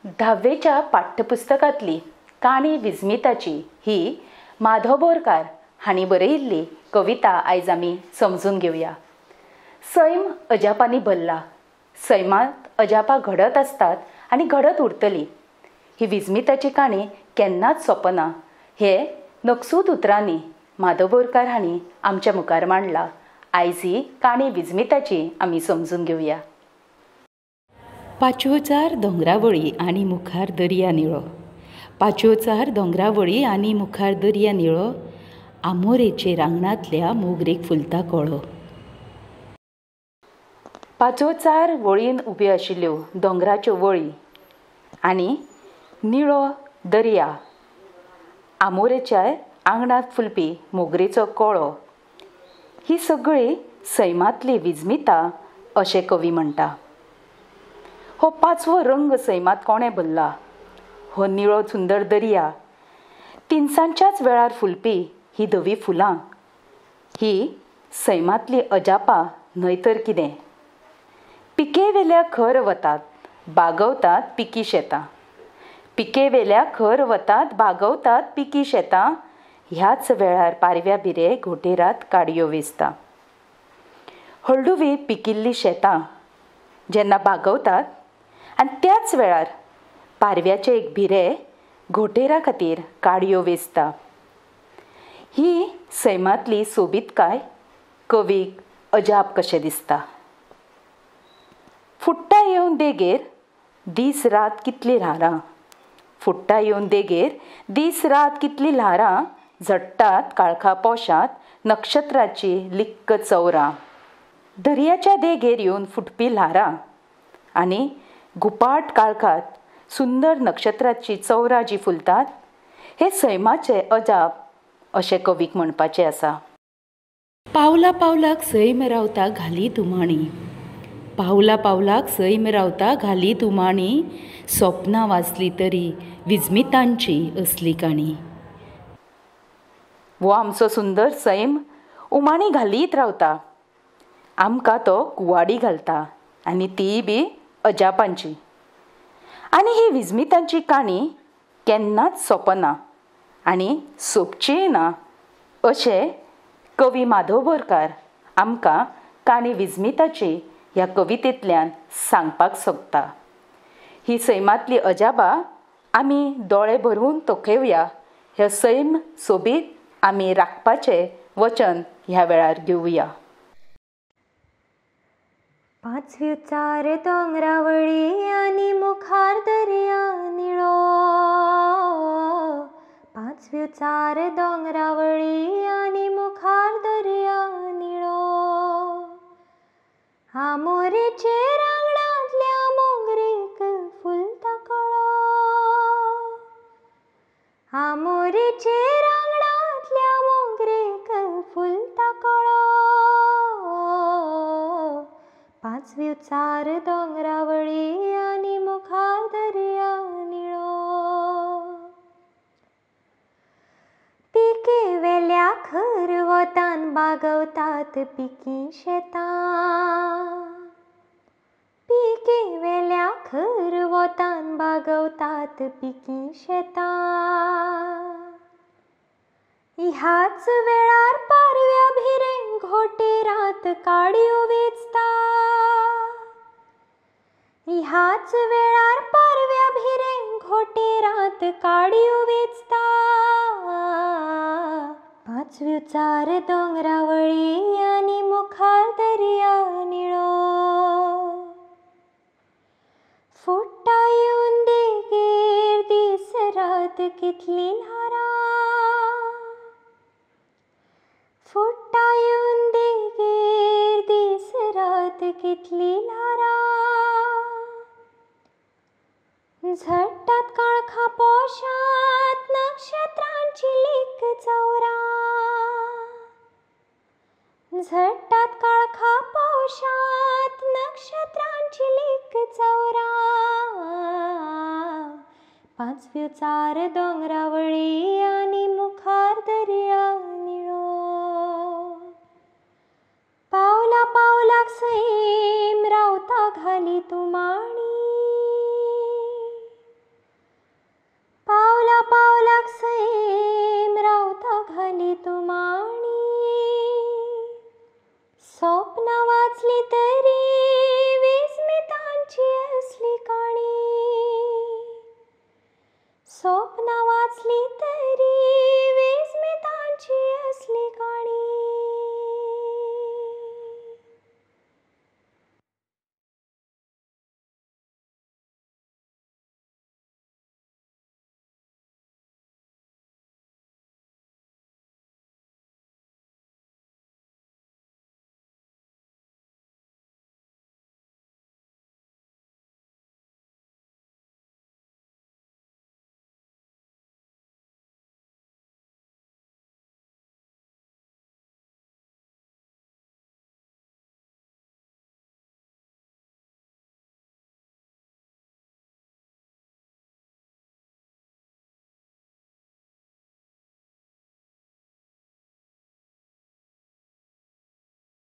10वेच्या पाठ्यपुस्तकांतली काणी विस्मिताची ही माधव बोरकार हांणी बरयिल्ली कविता आयज आमी समजून घेवया। सैम अजापांनी भरला। सैमांत अजापां घडत आसतात आनी घडत उरतलीं। ही विस्मिताची काणी केन्नाच सोंपना हे नकसूद उतरांनी माधव बोरकार हांणी आमच्या मुखार मांडला। आयज ही काणी विस्मिताची आमी समजून घेवया। पांचवोचार दोंगरावळी आनी मुखार दर्या निळो। पांचवोचार दोंगरावळी आनी मुखार दर्या निळो। आमोरेचे रांगणांतल्या मोगरेक फुलता कळो। पांचवोचार वळीन उब्यो आशिल्ल्यो दोंगराच्यो वळी आनी निळो दर्या। आमोरेच्या आंगणांत फुलपी मोगरेचो कळो। ही सगळी सैमांतली विस्मिता अशें कवी म्हणटा। हो पांचवो रंग सैमांत कोणें भरला? हो निळो सुंदर दर्या। तिनसांजच्याच वेळार फुलपी ही धवी फुलां। ही सैमांतली अजापां न्हय तर कितें? पिके वेल्या खर वतात, बागवतात पिकी शेतां। पिके वेल्या खर वतात, बागवतात पिकी शेतां। ह्याच वेळार पारव्या बिरे घोटेरात काडयो वेचता। हळडुवी पिकिल्लीं शेतां जेन्ना बागवतात आनी त्याच वेळार पारव्याचे एक भिरे घोटेरा खातीर काडयो वेचता। ही सैमांतली सोबीतकाय कवीक अजाप कशें दिसता। फुट्टा येवन देगेर दीस रात कितलीं ल्हारां। फुट्टा येवन देगेर दीस रात कितलीं ल्हारां। झडटात काळखा पोशांत नक्षत्राची लिक्क चौरां। दर्याच्या देगेर येवन फुटपी ल्हारां आनी घुपाट काळखांत सुंदर नक्षत्राची चौरां जीं फुलतात हे सैमाचे अजाप अशें कवीक म्हणपाचें आसा। पावला पावलाक सैम रावता घालीत उमाळी। पावला पावलाक सैम रावता घालीत उमाळी। सपनां वाचली तरी विस्मितांची असली काणी। वो आमचो सुंदर सैम उमाळी घालीत रावता। आमकां तो कुवाडी घालता आनी ती बी अजापांची। आनी ही विस्मितांची काणी केन्नाच सोंपना आनी सोंपचीय ना अशें कवी माधव बोरकार आमकां काणी विस्मिताची ह्या कवितेंतल्यान सांगपाक सोदता। ही सैमांतली अजापां आमी दोळे भरून तोखेवया। हे सैम सोबीत आमी राखपाचें वचन ह्या वेळार घेवया। पांचव्योचार दोंगरावळी आनी मुखार दर्या निळो। पांचव्योचार दोंगरावळी आनी मुखार दर्या निळो। आमोरेचे रांगणांतल्या मोगरेक फुलता कळो। आमोरेचे रांगणांतल्या मोगरेक फुलता कळो। पांचव्योचार दोंगरावळी आनी मुखार दर्या निळो। पिके वेल्या खर वतान बागवतात पिकी शेतां। पिके वेल्या खर वतान बागवतात पिकी शेतां। ह्याच वेळार पारव्या भिरे घोटेरात काडयो वेचता। ह्याच वेळार पारव्या भिरे घोटेरात काडयो वेचता। पांचव्योचार दोंगरावळी आनी मुखार दर्या निळो। फुट्टा येवन देगेर दीस रात कितलीं ल्हारां। फुट्टा येवन देगेर दीस रात कितलीं ल्हारां। झडटात काळखा पोशांत नक्षत्रांची लिक्क चौरां। झडटात काळखा पोशांत नक्षत्रांची लिक्क चौरां। पांचव्योचार दोंगरावळी आनी मुखार दर्या निळो। पावला पावलाक सैम रावता घालीत उमाळी।